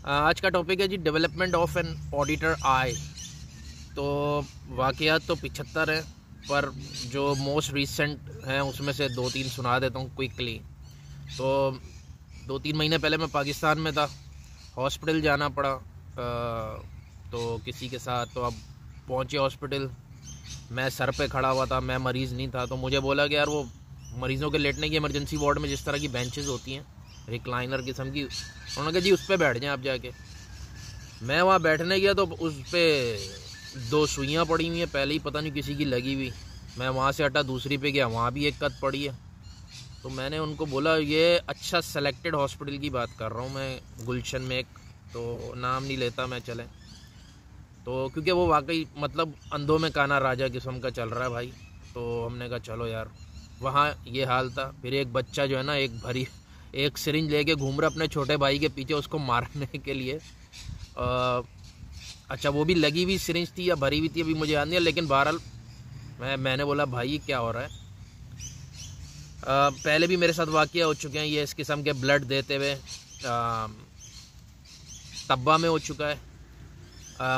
आज का टॉपिक है जी development of an auditor I. तो वाक़यात तो 75 हैं, पर जो मोस्ट रीसेंट हैं उसमें से 2-3 सुना देता हूँ क्विकली। तो 2-3 महीने पहले मैं पाकिस्तान में था, हॉस्पिटल जाना पड़ा तो किसी के साथ। तो अब पहुँचे हॉस्पिटल, मैं सर पे खड़ा हुआ था, मैं मरीज़ नहीं था। तो मुझे बोला कि यार वो मरीज़ों के लेटने की इमरजेंसी वार्ड में जिस तरह की बेंचेस होती हैं रिक्लाइनर किस्म की, उन्होंने कहा जी उस पर बैठ जाएं आप जाके। मैं वहाँ बैठने गया तो उस पर 2 सुइयाँ पड़ी हुई हैं, पहले ही पता नहीं किसी की लगी हुई। मैं वहाँ से हटा दूसरी पे गया, वहाँ भी एक कद पड़ी है। तो मैंने उनको बोला, ये अच्छा सेलेक्टेड हॉस्पिटल की बात कर रहा हूँ मैं, गुलशन में एक, तो नाम नहीं लेता मैं, चले तो, क्योंकि वो वाकई मतलब अंधों में काना राजा किस्म का चल रहा है भाई। तो हमने कहा चलो यार, वहाँ ये हाल था। फिर एक बच्चा जो है ना, एक सिरिंज लेके घूम रहा अपने छोटे भाई के पीछे उसको मारने के लिए। अच्छा, वो भी लगी हुई सिरिंज थी या भरी हुई थी अभी मुझे याद नहीं है, लेकिन बहरहाल मैंने बोला भाई क्या हो रहा है। पहले भी मेरे साथ वाक़या हो चुके हैं ये इस किस्म के ब्लड देते हुए। तब्बा में हो चुका है,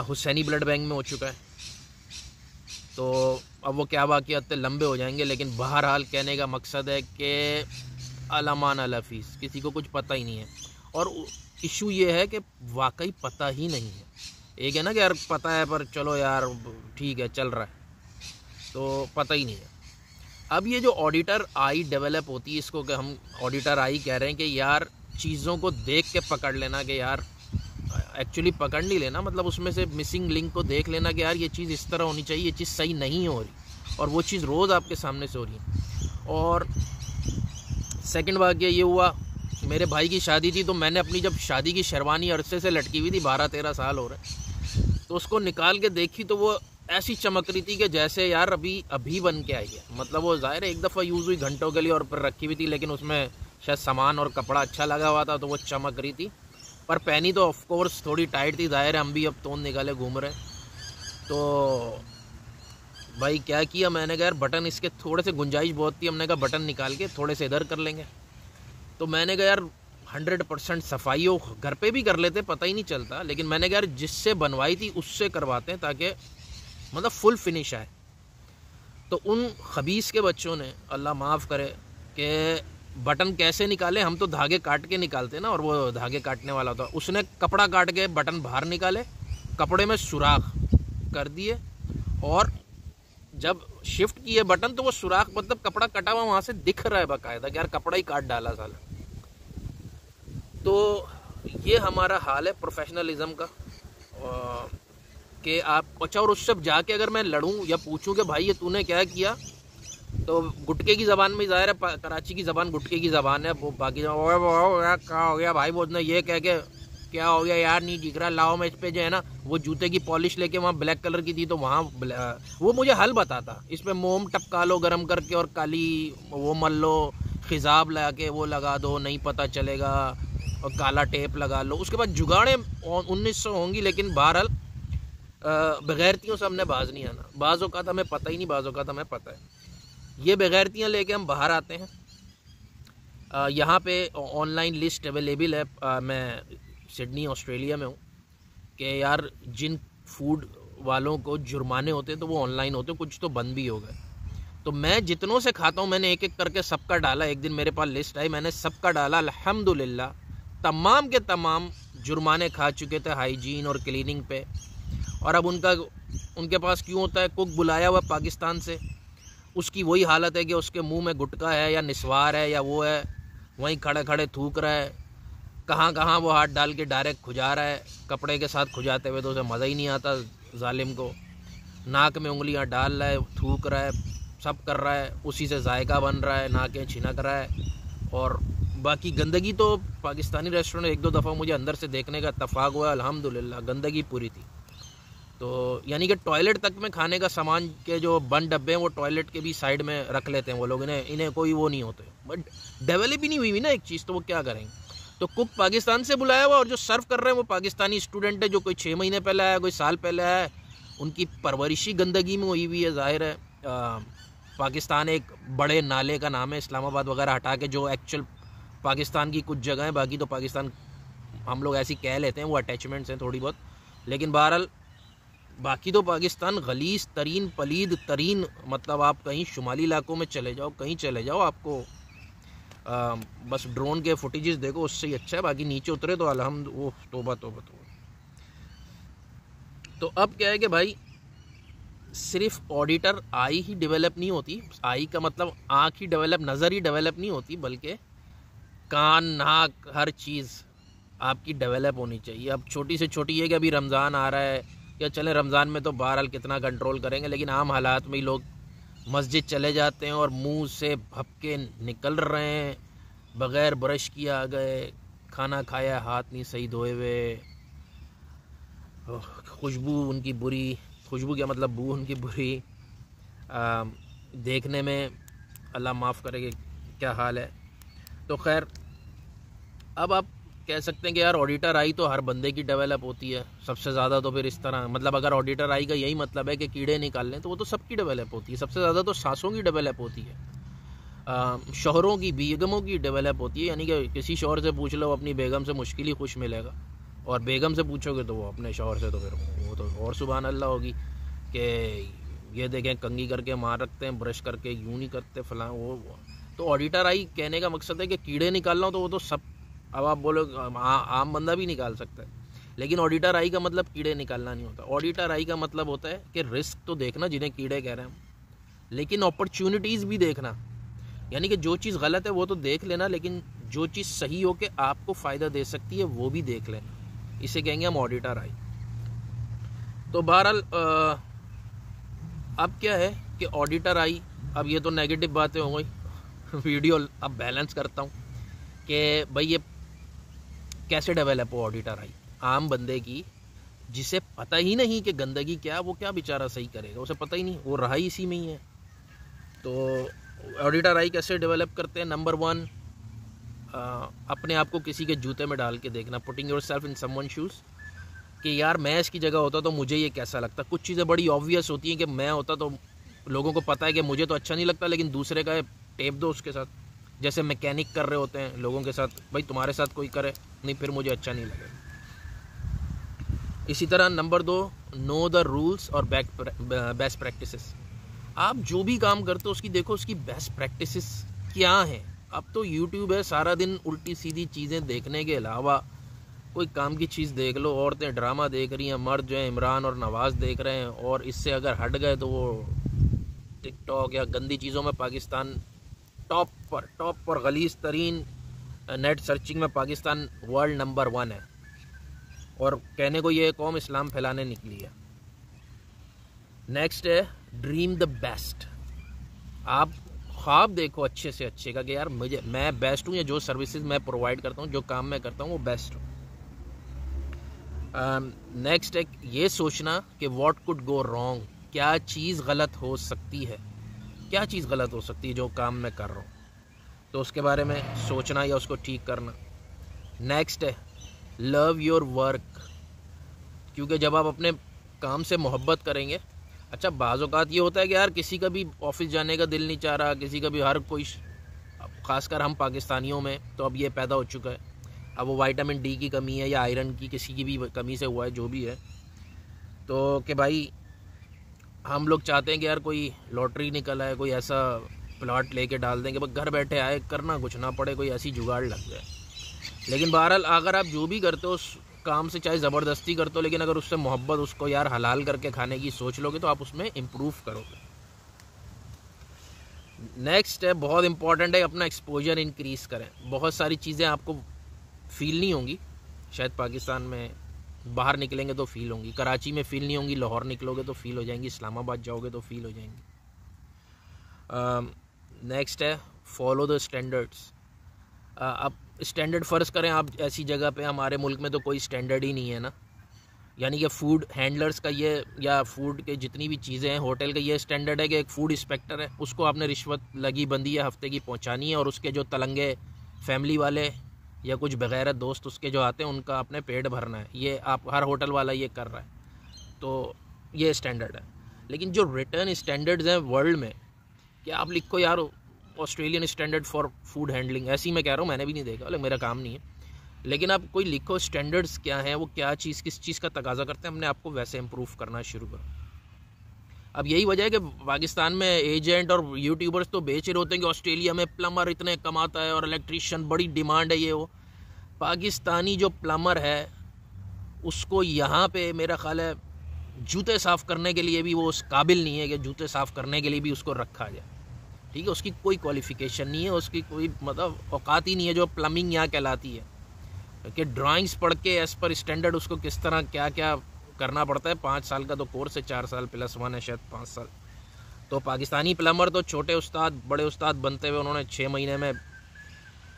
हुसैनी ब्लड बैंक में हो चुका है। तो अब वो क्या वाक़यात लंबे हो जाएंगे, लेकिन बहरहाल कहने का मकसद है कि अलामान अलफीस, किसी को कुछ पता ही नहीं है। और इशू ये है कि वाकई पता ही नहीं है। एक है ना कि यार पता है पर चलो यार ठीक है चल रहा है, तो पता ही नहीं है। अब ये जो ऑडिटर आई डेवलप होती है, इसको कि हम ऑडिटर आई कह रहे हैं कि यार चीज़ों को देख के पकड़ लेना, कि यार एक्चुअली पकड़ नहीं लेना, मतलब उसमें से मिसिंग लिंक को देख लेना कि यार ये चीज़ इस तरह होनी चाहिए, ये चीज़ सही नहीं हो रही, और वो चीज़ रोज़ आपके सामने से हो रही है। और सेकंड वाक़या ये हुआ, मेरे भाई की शादी थी, तो मैंने अपनी जब शादी की शेरवानी अरसे से लटकी हुई थी, 12-13 साल हो रहे, तो उसको निकाल के देखी तो वो ऐसी चमक रही थी कि जैसे यार अभी बन के आई है। मतलब वो ज़ाहिर है एक दफ़ा यूज़ हुई घंटों के लिए और पर रखी हुई थी, लेकिन उसमें शायद सामान और कपड़ा अच्छा लगा हुआ था तो वो चमक रही थी। पर पहनी तो ऑफ कोर्स थोड़ी टाइट थी, ज़ाहिर है हम भी अब तोड़ निकाले घूम रहे। तो भाई क्या किया मैंने, कहा यार बटन इसके थोड़े से गुंजाइश बहुत थी, हमने कहा बटन निकाल के थोड़े से इधर कर लेंगे। तो मैंने कहा यार 100% सफाई हो, घर पे भी कर लेते पता ही नहीं चलता, लेकिन मैंने कहा यार जिससे बनवाई थी उससे करवाते हैं ताकि मतलब फुल फिनिश आए। तो उन खबीस के बच्चों ने, अल्लाह माफ़ करे, कि बटन कैसे निकाले, हम तो धागे काट के निकालते ना, और वो धागे काटने वाला होता, उसने कपड़ा काट के बटन बाहर निकाले, कपड़े में सुराख कर दिए, और जब शिफ्ट किए बटन तो वो सुराख मतलब कपड़ा कटा हुआ वहाँ से दिख रहा है बाकायदा कि यार कपड़ा ही काट डाला साला। तो ये हमारा हाल है प्रोफेशनलिज्म का, कि आप अच्छा, और उससे जाके अगर मैं लड़ूं या पूछूं कि भाई ये तूने क्या किया, तो गुटके की ज़बान में, ज़ाहिर है कराची की ज़बान गुटके की ज़बान है, वो बाकी क्या हो गया भाई, वो ये कह के क्या हो गया यार नहीं दिख रहा, लाओ मैं इस पे जो है ना वो जूते की पॉलिश लेके, वहाँ ब्लैक कलर की थी तो वहाँ वो मुझे हल बताता, इस पे मोम टपका लो गर्म करके और काली वो मल लो, खिजाब लगा के वो लगा दो, नहीं पता चलेगा, और काला टेप लगा लो। उसके बाद जुगाड़े 1900 होंगी, लेकिन बहरहाल बेगैरतियों से हमने बाज नहीं आना। बाज़ औक़ात हमें पता ही नहीं, बाज़ औक़ात हमें पता है। ये बेगैरतियाँ लेके हम बाहर आते हैं। यहाँ पे ऑनलाइन लिस्ट अवेलेबल है, मैं सिडनी ऑस्ट्रेलिया में हूँ, कि यार जिन फूड वालों को जुर्माने होते हैं तो वो ऑनलाइन होते हैं, कुछ तो बंद भी हो गए। तो मैं जितनों से खाता हूँ मैंने एक एक करके सबका डाला। एक दिन मेरे पास लिस्ट आई, मैंने सबका डाला, अल्हम्दुलिल्लाह तमाम के तमाम जुर्माने खा चुके थे हाइजीन और क्लीनिंग पे। और अब उनके पास क्यों होता है, कुक बुलाया हुआ पाकिस्तान से, उसकी वही हालत है कि उसके मुंह में गुटखा है या निस्वार है या वो है, वहीं खड़े खड़े थूक रहा है, कहाँ कहाँ वो हाथ डाल के डायरेक्ट खुजा रहा है, कपड़े के साथ खुजाते हुए तो उसे मज़ा ही नहीं आता जालिम को। नाक में उंगलियां डाल रहा है, थूक रहा है, सब कर रहा है, उसी से जायका बन रहा है, नाकें छिनक रहा है। और बाकी गंदगी तो पाकिस्तानी रेस्टोरेंट 1-2 दफ़ा मुझे अंदर से देखने का इत्तफाक हुआ, अल्हम्दुलिल्लाह गंदगी पूरी थी। तो यानी कि टॉयलेट तक में खाने का सामान के जो बंद डब्बे हैं वो टॉयलेट के भी साइड में रख लेते हैं वो लोग, इन्हें कोई वो नहीं होते। बट डेवलप ही नहीं हुई ना एक चीज़, तो वो क्या करेंगे। तो कुक पाकिस्तान से बुलाया हुआ, और जो सर्व कर रहे हैं वो पाकिस्तानी स्टूडेंट है, जो कोई 6 महीने पहले आया, कोई साल पहले आया। उनकी परवरिशी गंदगी में हुई हुई है, ज़ाहिर है। पाकिस्तान एक बड़े नाले का नाम है, इस्लामाबाद वगैरह हटा के जो एक्चुअल पाकिस्तान की कुछ जगह है, बाकी तो पाकिस्तान हम लोग ऐसी कह लेते हैं, वो अटैचमेंट्स हैं थोड़ी बहुत। लेकिन बहरहाल बाकी तो पाकिस्तान गलीज तरीन पलीद तरीन, मतलब आप कहीं शुमाली इलाकों में चले जाओ, कहीं चले जाओ, आपको बस ड्रोन के फुटेजेस देखो, उससे ही अच्छा है। बाकी नीचे उतरे तो अलहम्द वो तोबा तोबा तोबा। तो अब क्या है कि भाई सिर्फ ऑडिटर आई ही डेवलप नहीं होती, आई का मतलब आँख ही डेवलप, नज़र ही डेवलप नहीं होती, बल्कि कान नाक हर चीज़ आपकी डेवलप होनी चाहिए। अब छोटी से छोटी है कि अभी रमज़ान आ रहा है, या चले रमज़ान में तो बहरहाल कितना कंट्रोल करेंगे, लेकिन आम हालात में ही लोग मस्जिद चले जाते हैं और मुंह से भपके निकल रहे हैं, बग़ैर ब्रश किए आ गए, खाना खाया हाथ नहीं सही धोए हुए, खुशबू उनकी बुरी, खुशबू क्या मतलब बू उनकी बुरी, देखने में अल्लाह माफ़ करे कि क्या हाल है। तो खैर अब आप कह सकते हैं कि यार ऑडिटर आई तो हर बंदे की डेवलप होती है सबसे ज़्यादा, तो फिर इस तरह मतलब अगर ऑडिटर आई का यही मतलब है कि कीड़े निकाल लें, तो वो तो सबकी डेवलप होती है। सबसे ज़्यादा तो सासों की डेवलप होती है, शौहरों की, बेगमों की डेवलप होती है। यानी कि किसी शौहर से पूछ लो अपनी बेगम से मुश्किल ही खुश मिलेगा, और बेगम से पूछोगे तो वो अपने शौहर से तो फिर वो तो और सुभान अल्लाह होगी कि ये देखें कंघी करके मार रखते हैं, ब्रश करके यूँ नहीं करते फलां वो। तो ऑडिटर आई कहने का मकसद है कि कीड़े निकालना हो तो वो तो सब, अब आप बोलो आम बंदा भी निकाल सकता है, लेकिन ऑडिटर आई का मतलब कीड़े निकालना नहीं होता। ऑडिटर आई का मतलब होता है कि रिस्क तो देखना जिन्हें कीड़े कह रहे हैं, लेकिन अपॉर्चुनिटीज़ भी देखना। यानी कि जो चीज़ गलत है वो तो देख लेना, लेकिन जो चीज़ सही हो के आपको फ़ायदा दे सकती है वो भी देख लेना, इसे कहेंगे हम ऑडिटर आई। तो बहरहाल अब क्या है कि ऑडिटर आई, अब ये तो नेगेटिव बातें हो गई। वीडियो अब बैलेंस करता हूँ कि भाई ये कैसे डेवलप हो ऑडिटर आई। आम बंदे की जिसे पता ही नहीं कि गंदगी क्या, वो क्या बेचारा सही करेगा, उसे पता ही नहीं, वो रहा ही इसी में ही है। तो ऑडिटर आई कैसे डेवलप करते हैं? नंबर 1, अपने आप को किसी के जूते में डाल के देखना, putting your self in someone shoes, कि यार मैं इसकी जगह होता तो मुझे ये कैसा लगता। कुछ चीज़ें बड़ी ऑब्वियस होती हैं कि मैं होता तो लोगों को पता है कि मुझे तो अच्छा नहीं लगता, लेकिन दूसरे का टेप दो उसके साथ, जैसे मैकेनिक कर रहे होते हैं लोगों के साथ, भाई तुम्हारे साथ कोई करे नहीं फिर मुझे अच्छा नहीं लगेगा। इसी तरह नंबर 2, नो द रूल्स और बेस्ट प्रैक्टिसेस। आप जो भी काम करते हो उसकी देखो उसकी बेस्ट प्रैक्टिसेस क्या हैं। अब तो यूट्यूब है, सारा दिन उल्टी सीधी चीज़ें देखने के अलावा कोई काम की चीज़ देख लो। औरतें ड्रामा देख रही हैं, मर्द जो है इमरान और नवाज़ देख रहे हैं, और इससे अगर हट गए तो वो टिकटॉक या गंदी चीज़ों में पाकिस्तान टॉप पर गलीज़ तरीन नेट सर्चिंग में पाकिस्तान वर्ल्ड नंबर 1 है, और कहने को ये कौम इस्लाम फैलाने निकली है। नेक्स्ट है ड्रीम द बेस्ट। आप ख्वाब देखो अच्छे से अच्छे का कि यार मैं बेस्ट हूँ, या जो सर्विसेज मैं प्रोवाइड करता हूँ, जो काम मैं करता हूँ वो बेस्ट हो। नेक्स्ट है ये सोचना कि व्हाट कुड गो रॉन्ग, क्या चीज़ गलत हो सकती है, क्या चीज़ गलत हो सकती है जो काम मैं कर रहा हूँ, तो उसके बारे में सोचना या उसको ठीक करना। नेक्स्ट है लव योर वर्क, क्योंकि जब आप अपने काम से मोहब्बत करेंगे, अच्छा बाज़ औक़ात ये होता है कि यार किसी का भी ऑफिस जाने का दिल नहीं चाह रहा, किसी का भी, हर कोई, ख़ासकर हम पाकिस्तानियों में तो अब ये पैदा हो चुका है, अब वो विटामिन डी की कमी है या आयरन की किसी की भी कमी से हुआ है, जो भी है, तो कि भाई हम लोग चाहते हैं कि यार कोई लॉटरी निकल आए, कोई ऐसा प्लॉट लेके डाल देंगे, बस घर बैठे आए, करना कुछ ना पड़े, कोई ऐसी जुगाड़ लग जाए। लेकिन बहरहाल अगर आप जो भी करते हो उस काम से, चाहे ज़बरदस्ती करते हो, लेकिन अगर उससे मोहब्बत, उसको यार हलाल करके खाने की सोच लोगे तो आप उसमें इम्प्रूव करोगे। नेक्स्ट है बहुत इंपॉर्टेंट है, अपना एक्सपोजर इंक्रीज़ करें। बहुत सारी चीज़ें आपको फील नहीं होंगी, शायद पाकिस्तान में बाहर निकलेंगे तो फील होंगी, कराची में फील नहीं होंगी, लाहौर निकलोगे तो फील हो जाएंगी, इस्लामाबाद जाओगे तो फील हो जाएंगी। नेक्स्ट है फॉलो द स्टैंडर्ड्स। अब स्टैंडर्ड फ़र्ज़ करें आप ऐसी जगह पे, हमारे मुल्क में तो कोई स्टैंडर्ड ही नहीं है ना, यानी कि फ़ूड हैंडलर्स का ये, या फूड के जितनी भी चीज़ें हैं होटल का, ये स्टैंडर्ड है कि एक फ़ूड इंस्पेक्टर है, उसको आपने रिश्वत लगी बंदी है हफ्ते की पहुंचानी है, और उसके जो तलंगे फैमिली वाले या कुछ बगैरत दोस्त उसके जो आते हैं उनका आपने पेट भरना है। ये आप हर होटल वाला ये कर रहा है, तो ये स्टैंडर्ड है। लेकिन जो रिटर्न स्टैंडर्ड्स हैं वर्ल्ड में, क्या आप लिखो यार Australian standard for food handling, ऐसी मैं कह रहा हूँ, मैंने भी नहीं देखा, लेकिन मेरा काम नहीं है, लेकिन आप कोई लिखो स्टैंडर्ड्स क्या हैं, वो क्या चीज़ किस चीज़ का तकाजा करते हैं, हमने आपको वैसे इम्प्रूव करना शुरू करो। अब यही वजह है कि पाकिस्तान में एजेंट और यूट्यूबर्स तो बेच रहे होते हैं कि ऑस्ट्रेलिया में प्लम्बर इतने कमाता है और इलेक्ट्रीशियन बड़ी डिमांड है, ये वो। पाकिस्तानी जो प्लम्बर है उसको यहाँ पे मेरा ख्याल है जूते साफ़ करने के लिए भी वो उस काबिल नहीं है कि जूते साफ़ करने के लिए भी उसको रखा जाए। ठीक है, उसकी कोई क्वालिफ़िकेशन नहीं है, उसकी कोई मतलब औकात ही नहीं है जो प्लम्बिंग यहाँ कहलाती है। कि ड्राइंग्स पढ़ के एज़ पर स्टैंडर्ड उसको किस तरह क्या क्या करना पड़ता है। 5 साल का तो कोर्स है, 4 साल +1 है शायद 5 साल। तो पाकिस्तानी प्लम्बर तो छोटे उस्ताद बड़े उस्ताद बनते हुए उन्होंने 6 महीने में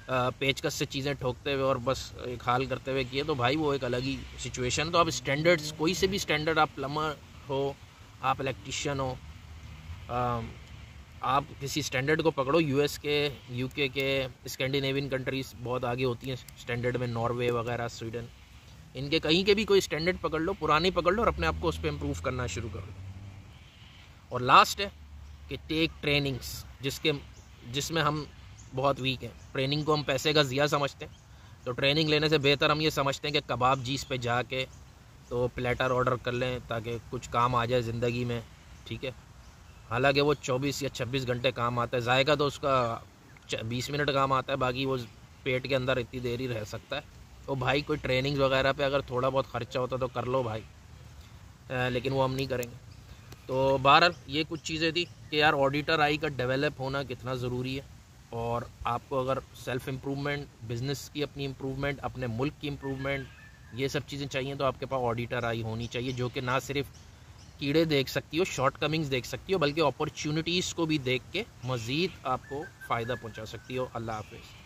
पेचकस से चीज़ें ठोकते हुए और बस एक हाल करते हुए किए। तो भाई वो एक अलग ही सिचुएशन। तो आप स्टैंडर्ड्स, कोई से भी स्टैंडर्ड, आप प्लम्बर हो, आप इलेक्ट्रीशियन हो, आप किसी स्टैंडर्ड को पकड़ो। यूएस के, यूके के, स्कैंडिनेवियन कंट्रीज़ बहुत आगे होती हैं स्टैंडर्ड में, नॉर्वे वगैरह, स्वीडन, इनके कहीं के भी कोई स्टैंडर्ड पकड़ लो, पुरानी पकड़ लो और अपने आप को उस पर इम्प्रूव करना शुरू करो। और लास्ट है कि टेक ट्रेनिंग्स, जिसमें हम बहुत वीक हैं। ट्रेनिंग को हम पैसे का ज़िया समझते हैं, तो ट्रेनिंग लेने से बेहतर हम ये समझते हैं कि कबाब जीस पे जाके तो प्लेटर ऑर्डर कर लें ताकि कुछ काम आ जाए ज़िंदगी में। ठीक है, हालांकि वो 24 या 26 घंटे काम आता है, जाएगा तो उसका 20 मिनट काम आता है, बाकी वो पेट के अंदर इतनी देर ही रह सकता है। तो भाई कोई ट्रेनिंग्स वगैरह पे अगर थोड़ा बहुत ख़र्चा होता तो कर लो भाई, लेकिन वो हम नहीं करेंगे। तो बहरहाल ये कुछ चीज़ें थी कि यार ऑडिटर आई का डेवलप होना कितना ज़रूरी है। और आपको अगर सेल्फ़ इम्प्रूवमेंट, बिज़नेस की अपनी इम्प्रूवमेंट, अपने मुल्क की इम्प्रूवमेंट, ये सब चीज़ें चाहिए तो आपके पास ऑडिटर आई होनी चाहिए, जो कि ना सिर्फ कीड़े देख सकती हो, शॉर्ट कमिंग्स देख सकती हो, बल्कि अपॉर्चुनिटीज़ को भी देख के मज़ीद आपको फ़ायदा पहुंचा सकती हो। अल्लाह हाफ़िज़।